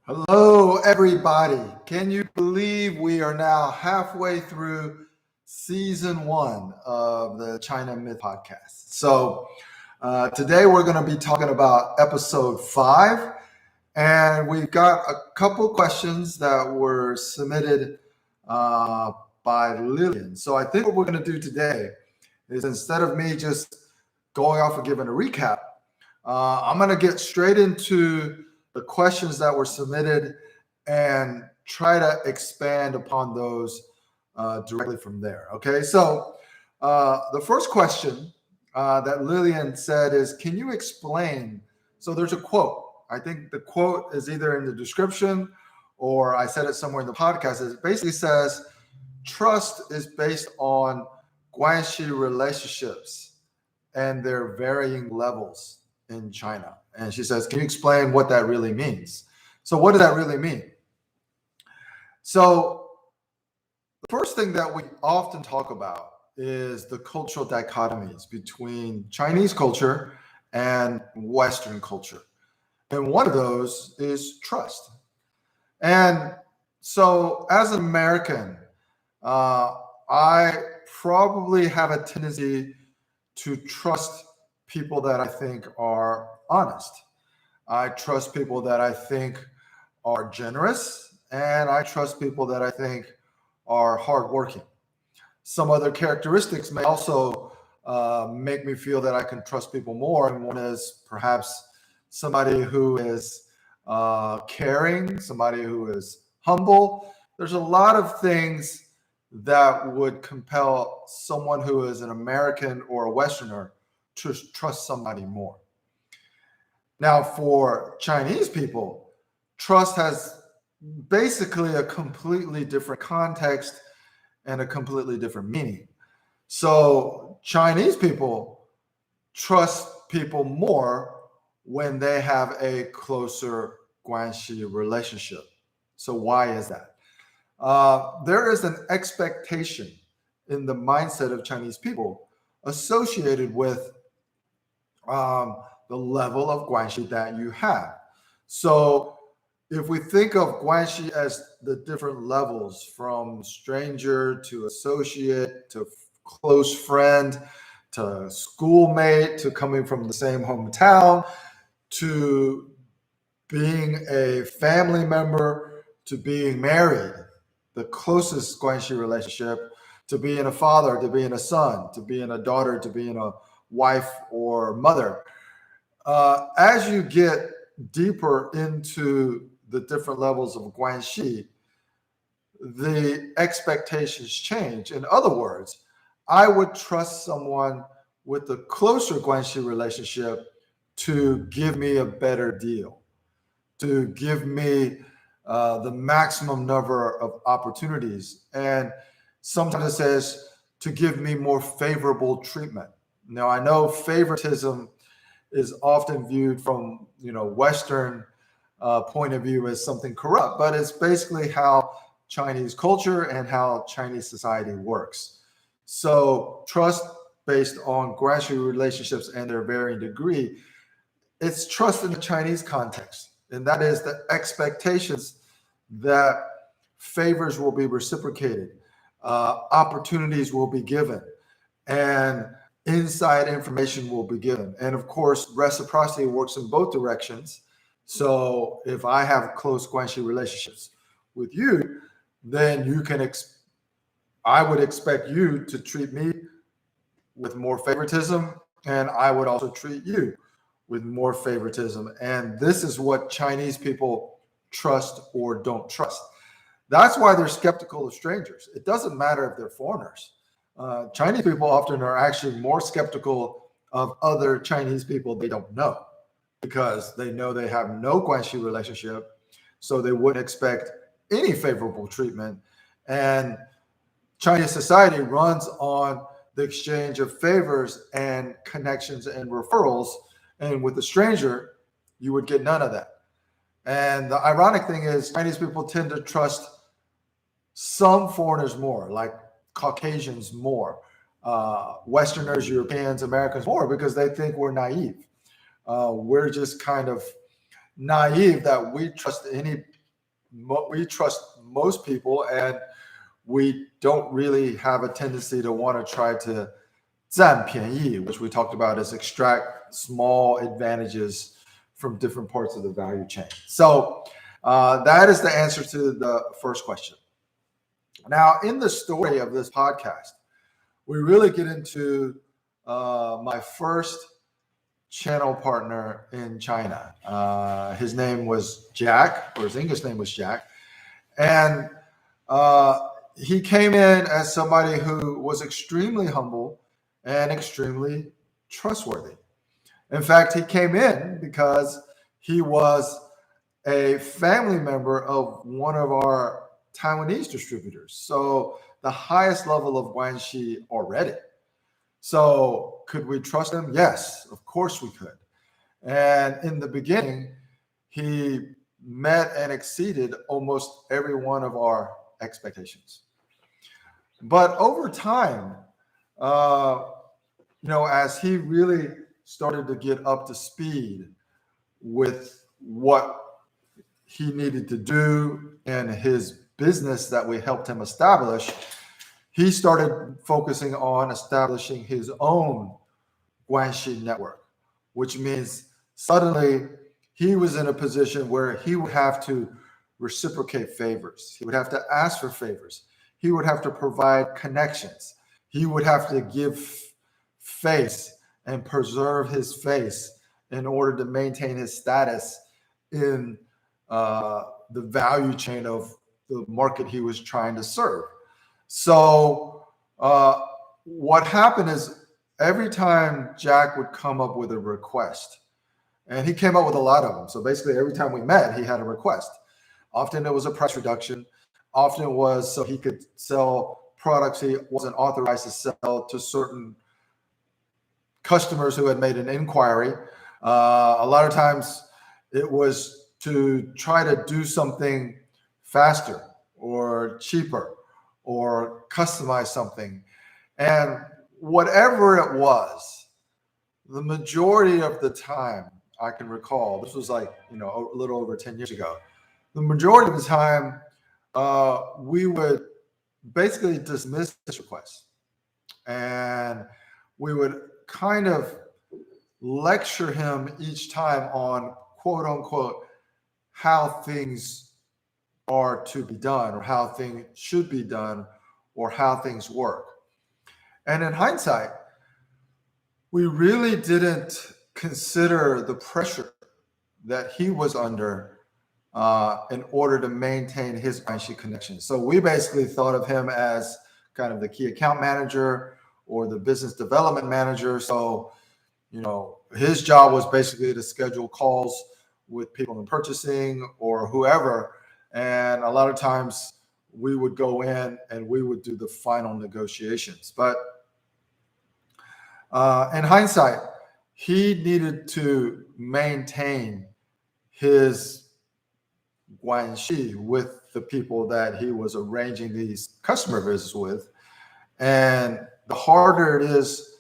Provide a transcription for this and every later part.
Hello, everybody. Can you believe we are now halfway through season one of the China Myth podcast? Today we're going to be talking about episode 5, and we've got a couple questions that were submitted uh, by Lillian. So I think what we're going to do today is, instead of me just going off and giving a recap, I'm going to get straight into the questions that were submitted and try to expand upon those directly from there. Okay, so the first question that Lillian said is, can you explain? So there's a quote. I think the quote is either in the description or I said it somewhere in the podcast. It basically says, trust is based on Guanxi relationships and their varying levels in China. And she says, can you explain what that really means? So what does that really mean? So the first thing that we often talk about is the cultural dichotomies between Chinese culture and Western culture. And one of those is trust. And so as an American, I probably have a tendency to trust people that I think are honest. I trust people that I think are generous, and I trust people that I think are hardworking. Some other characteristics may also make me feel that I can trust people more, and one is perhaps somebody who is caring, somebody who is humble. There's a lot of things that would compel someone who is an American or a Westerner to trust somebody more. Now, for Chinese people, trust has basically a completely different context and a completely different meaning. So Chinese people trust people more when they have a closer Guanxi relationship. So why is that? There is an expectation in the mindset of Chinese people associated with the level of Guanxi that you have. So if we think of Guanxi as the different levels, from stranger to associate to close friend to schoolmate to coming from the same hometown to being a family member to being married, the closest Guanxi relationship, to being a father, to being a son, to being a daughter, to being a wife or mother. As you get deeper into the different levels of Guanxi, the expectations change. In other words, I would trust someone with a closer Guanxi relationship to give me a better deal, to give me the maximum number of opportunities. And sometimes it says to give me more favorable treatment. Now, I know favoritism is often viewed from Western point of view as something corrupt, but it's basically how Chinese culture and how Chinese society works. So trust based on Guanxi relationships and their varying degree, it's trust in the Chinese context. And that is the expectations that favors will be reciprocated, opportunities will be given, and inside information will be given. And of course, reciprocity works in both directions. So if I have close Guanxi relationships with you, then I would expect you to treat me with more favoritism, and I would also treat you with more favoritism. And this is what Chinese people trust or don't trust. That's why they're skeptical of strangers. It doesn't matter if they're foreigners. Chinese people often are actually more skeptical of other Chinese people they don't know, because they know they have no Guanxi relationship, so they wouldn't expect any favorable treatment. And Chinese society runs on the exchange of favors and connections and referrals. And with a stranger, you would get none of that. And the ironic thing is, Chinese people tend to trust some foreigners more, like Caucasians more, Westerners, Europeans, Americans more, because they think we're naive. We're just kind of naive that we trust most people, and we don't really have a tendency to want to try to 占便宜, which we talked about as extract small advantages from different parts of the value chain. So that is the answer to the first question. Now, in the story of this podcast, we really get into my first channel partner in China. His name was Jack, or his English name was Jack. And he came in as somebody who was extremely humble and extremely trustworthy. In fact, he came in because he was a family member of one of our Taiwanese distributors. So the highest level of Guanxi already. So could we trust him? Yes, of course we could. And in the beginning, he met and exceeded almost every one of our expectations. But over time, as he really started to get up to speed with what he needed to do in his business that we helped him establish, he started focusing on establishing his own Guanxi network, which means suddenly he was in a position where he would have to reciprocate favors. He would have to ask for favors. He would have to provide connections. He would have to give face and preserve his face in order to maintain his status in the value chain of the market he was trying to serve. So what happened is every time Jack would come up with a request, and he came up with a lot of them. So basically every time we met, he had a request. Often it was a price reduction. Often it was so he could sell products he wasn't authorized to sell to certain customers who had made an inquiry. A lot of times it was to try to do something faster or cheaper or customize something. And whatever it was, the majority of the time I can recall, this was like, a little over 10 years ago, the majority of the time we would basically dismiss this request. And we would kind of lecture him each time on, quote unquote, how things are to be done, or how things should be done, or how things work. And in hindsight, we really didn't consider the pressure that he was under in order to maintain his Guanxi connection. So we basically thought of him as kind of the key account manager or the business development manager. So, his job was basically to schedule calls with people in purchasing or whoever. And a lot of times we would go in and we would do the final negotiations. But in hindsight, he needed to maintain his Guanxi with the people that he was arranging these customer visits with. And the harder it is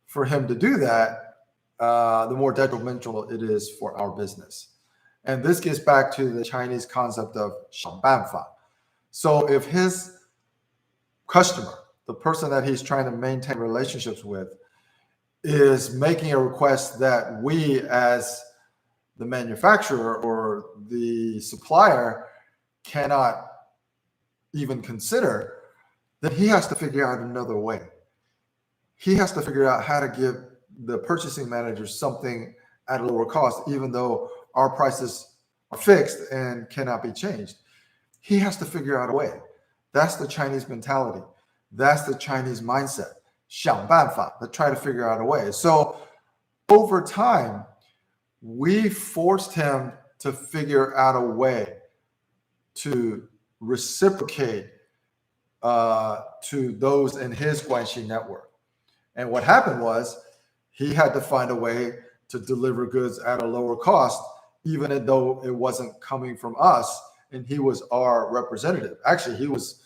for him to do that, the more detrimental it is for our business. And this gets back to the Chinese concept of 想办法. So if his customer, the person that he's trying to maintain relationships with, is making a request that we as the manufacturer or the supplier cannot even consider, then he has to figure out another way. He has to figure out how to give the purchasing manager something at a lower cost, even though our prices are fixed and cannot be changed. He has to figure out a way. That's the Chinese mentality. That's the Chinese mindset. 想办法, to try to figure out a way. So over time, we forced him to figure out a way to reciprocate to those in his Guanxi network. And what happened was he had to find a way to deliver goods at a lower cost, even though it wasn't coming from us, and he was our representative. Actually, he was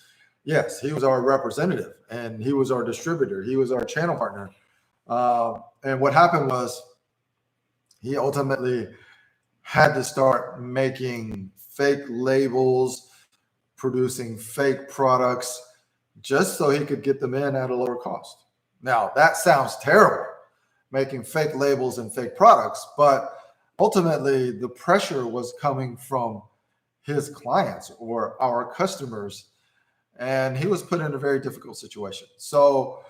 our representative, and he was our distributor. He was our channel partner. And what happened was he ultimately had to start making fake labels, producing fake products, just so he could get them in at a lower cost. Now, that sounds terrible, making fake labels and fake products, but ultimately the pressure was coming from his clients or our customers, and he was put in a very difficult situation. So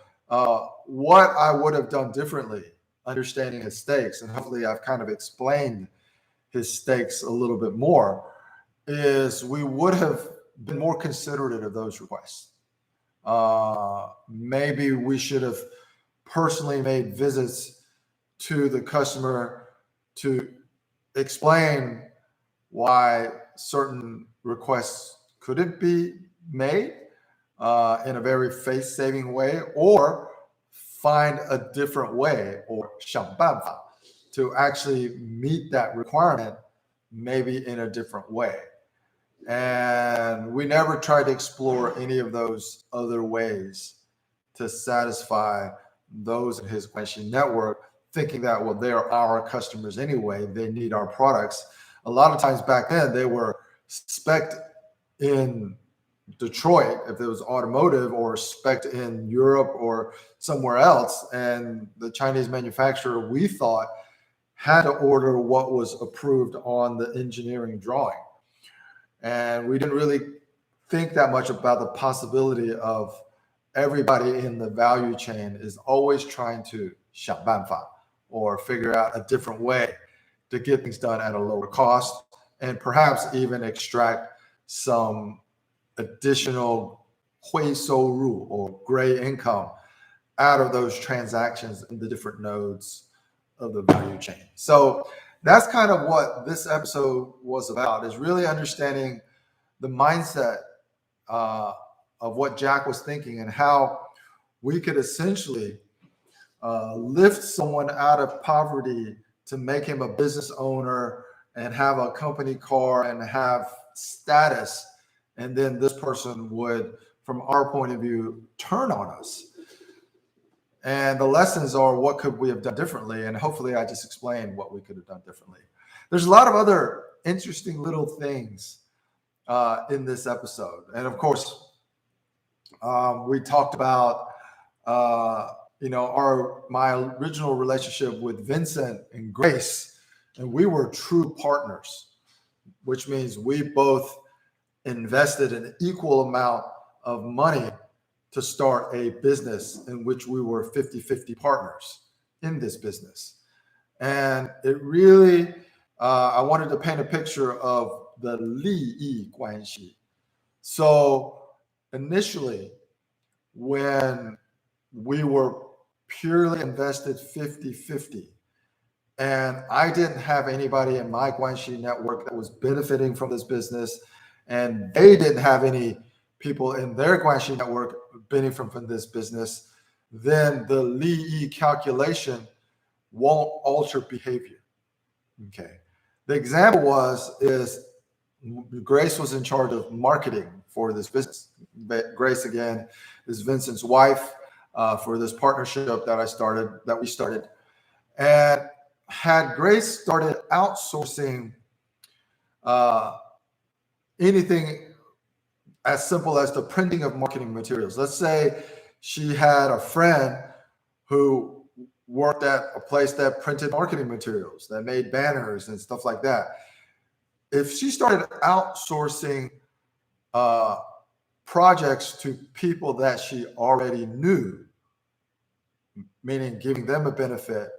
what I would have done differently, understanding his stakes, and hopefully I've kind of explained his stakes a little bit more, is we would have been more considerate of those requests. Maybe we should have personally made visits to the customer to explain why certain requests couldn't be made in a very face-saving way, or find a different way, or 想办法 to actually meet that requirement, maybe in a different way. And we never tried to explore any of those other ways to satisfy those in his Guanxi network, thinking that, well, they're our customers anyway, they need our products. A lot of times back then, they were spec'd in Detroit, if it was automotive, or spec'd in Europe or somewhere else. And the Chinese manufacturer, we thought, had to order what was approved on the engineering drawing. And we didn't really think that much about the possibility of everybody in the value chain is always trying to 想办法 or figure out a different way to get things done at a lower cost, and perhaps even extract some additional 灰收入 or gray income out of those transactions in the different nodes of the value chain. So that's kind of what this episode was about, is really understanding the mindset of what Jack was thinking, and how we could essentially lift someone out of poverty to make him a business owner and have a company car and have status. And then this person would, from our point of view, turn on us. And the lessons are, what could we have done differently? And hopefully I just explained what we could have done differently. There's a lot of other interesting little things in this episode. And of course, we talked about, my original relationship with Vincent and Grace, and we were true partners, which means we both invested an equal amount of money to start a business in which we were 50-50 partners in this business. And it really, I wanted to paint a picture of the 利益关系. So initially, when we were purely invested 50-50, and I didn't have anybody in my Guanxi network that was benefiting from this business, and they didn't have any people in their Guanxi network benefiting from this business, then the 利益 calculation won't alter behavior. Okay. The example is Grace was in charge of marketing for this business. Grace, again, is Vincent's wife for this partnership that we started. And had Grace started outsourcing anything as simple as the printing of marketing materials. Let's say she had a friend who worked at a place that printed marketing materials, that made banners and stuff like that. If she started outsourcing projects to people that she already knew, meaning giving them a benefit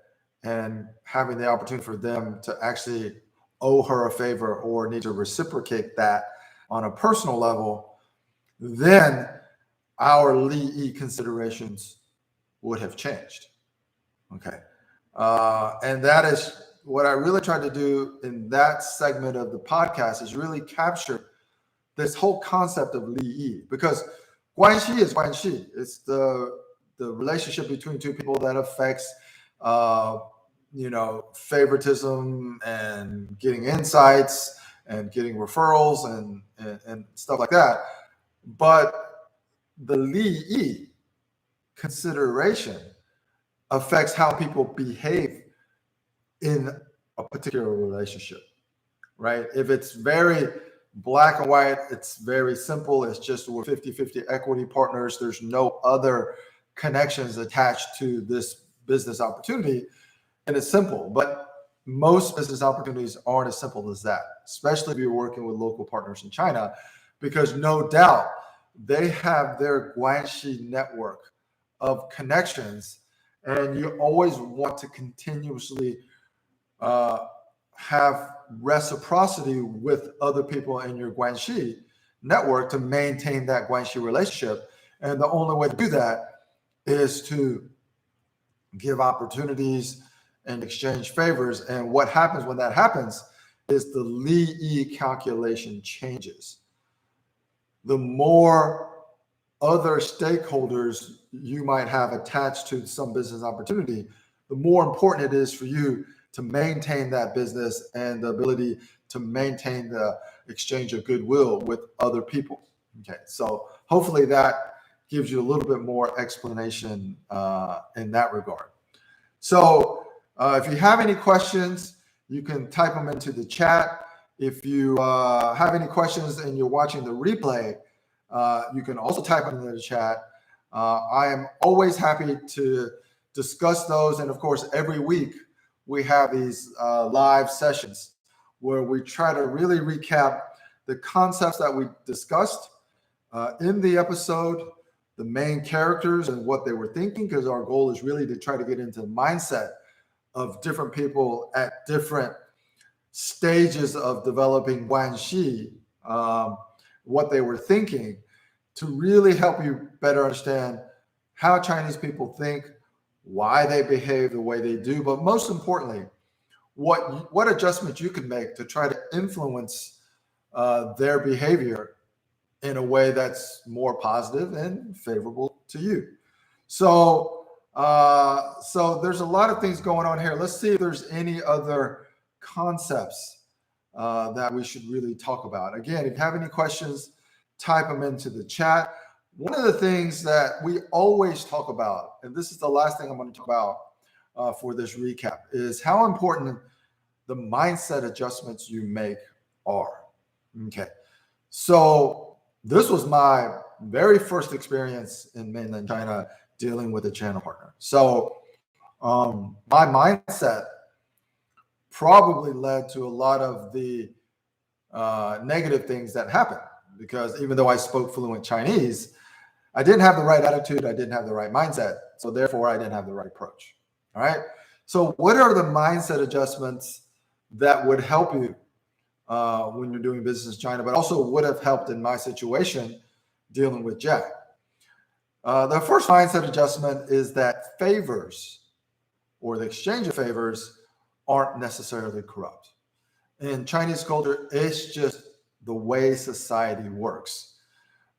and having the opportunity for them to actually owe her a favor or need to reciprocate that on a personal level, then our 利益 considerations would have changed. Okay. And that is what I really tried to do in that segment of the podcast, is really capture this whole concept of 利益, because Guanxi is Guanxi. It's the relationship between two people that affects favoritism and getting insights and getting referrals and stuff like that. But the 利益 consideration affects how people behave in a particular relationship. right? If it's very black and white, it's very simple. It's just we're 50-50 equity partners. There's no other connections attached to this business opportunity, and it's simple. But most business opportunities aren't as simple as that, especially if you're working with local partners in China, because no doubt they have their Guanxi network of connections, and you always want to continuously have reciprocity with other people in your Guanxi network to maintain that Guanxi relationship. And the only way to do that is to give opportunities and exchange favors. And what happens when that happens is the Li calculation changes. The more other stakeholders you might have attached to some business opportunity, the more important it is for you to maintain that business and the ability to maintain the exchange of goodwill with other people. Okay, so hopefully that gives you a little bit more explanation in that regard. So if you have any questions, you can type them into the chat. If you have any questions and you're watching the replay, you can also type them in the chat. I am always happy to discuss those. And of course, every week we have these live sessions where we try to really recap the concepts that we discussed in the episode, the main characters and what they were thinking, because our goal is really to try to get into the mindset of different people at different stages of developing Guanxi, what they were thinking, to really help you better understand how Chinese people think, why they behave the way they do, but most importantly, what adjustments you can make to try to influence their behavior in a way that's more positive and favorable to you. So there's a lot of things going on here. Let's see if there's any other concepts that we should really talk about. Again, if you have any questions, type them into the chat. One of the things that we always talk about, and this is the last thing I'm going to talk about for this recap, is how important the mindset adjustments you make are. Okay. So this was my very first experience in mainland China dealing with a channel partner. So my mindset probably led to a lot of the negative things that happened, because even though I spoke fluent Chinese, I didn't have the right attitude. I didn't have the right mindset. So therefore, I didn't have the right approach. All right. So what are the mindset adjustments that would help you when you're doing business in China, but also would have helped in my situation dealing with Jack? The first mindset adjustment is that favors, or the exchange of favors, aren't necessarily corrupt. In Chinese culture, it's just the way society works.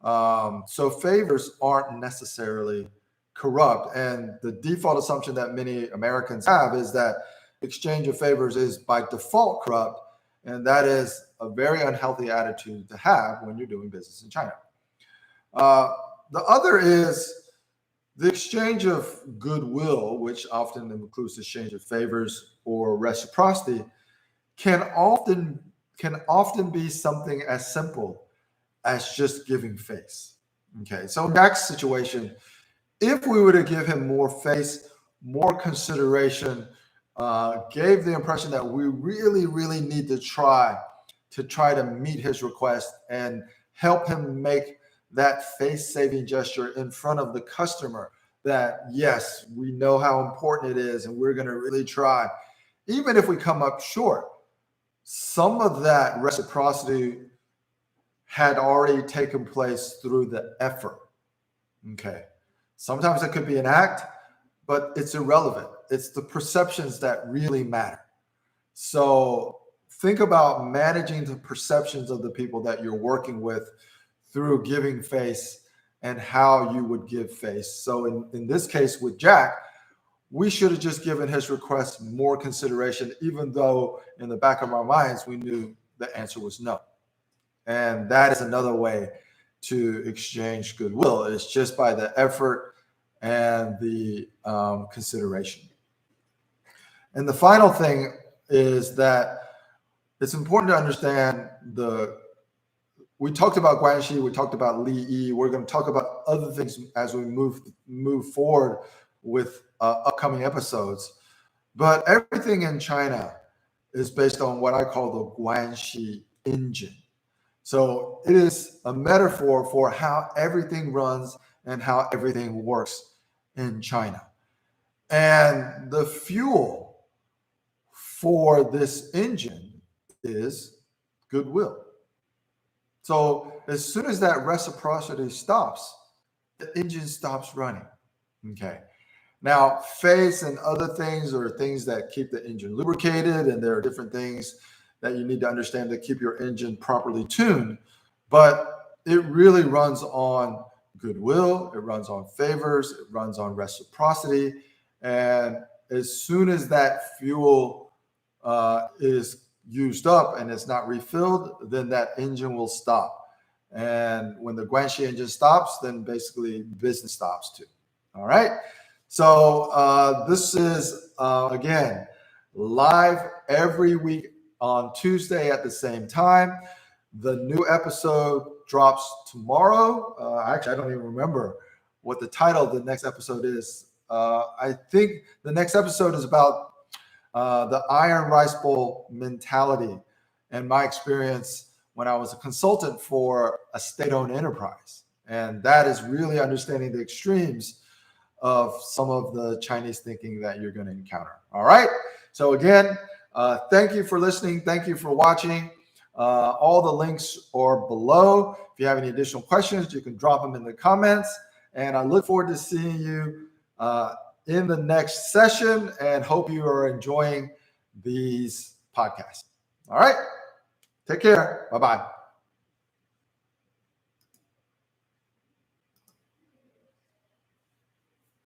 So favors aren't necessarily corrupt. And the default assumption that many Americans have is that exchange of favors is by default corrupt. And that is a very unhealthy attitude to have when you're doing business in China. The other is the exchange of goodwill, which often includes the exchange of favors or reciprocity, can often be something as simple as just giving face. Okay, so in Jack's situation, if we were to give him more face, more consideration, gave the impression that we really, really need to try to meet his request and help him make that face-saving gesture in front of the customer, that yes, we know how important it is and we're going to really try. Even if we come up short, some of that reciprocity had already taken place through the effort. Okay. Sometimes it could be an act, but it's irrelevant. It's the perceptions that really matter. So think about managing the perceptions of the people that you're working with through giving face and how you would give face. So in this case with Jack, we should have just given his request more consideration, even though in the back of our minds, we knew the answer was no. And that is another way to exchange goodwill. It's just by the effort and the consideration. And the final thing is that it's important to understand we talked about Guanxi, we talked about Li Yi. We're going to talk about other things as we move forward with upcoming episodes. But everything in China is based on what I call the Guanxi engine. So it is a metaphor for how everything runs and how everything works in China. And the fuel for this engine is goodwill. So as soon as that reciprocity stops, the engine stops running. Okay. Now, face and other things are things that keep the engine lubricated, and there are different things that you need to understand to keep your engine properly tuned. But it really runs on goodwill, it runs on favors, it runs on reciprocity. And as soon as that fuel is used up and it's not refilled, then that engine will stop. And when the Guanxi engine stops, then basically business stops too. All right. So this is, again, live every week on Tuesday at the same time. The new episode drops tomorrow. Actually, I don't even remember what the title of the next episode is. I think the next episode is about the iron rice bowl mentality and my experience when I was a consultant for a state-owned enterprise. And that is really understanding the extremes of some of the Chinese thinking that you're going to encounter. All right. So again, thank you for listening. Thank you for watching. All the links are below. If you have any additional questions, you can drop them in the comments. And I look forward to seeing you in the next session, and hope you are enjoying these podcasts. All right. Take care. Bye-bye.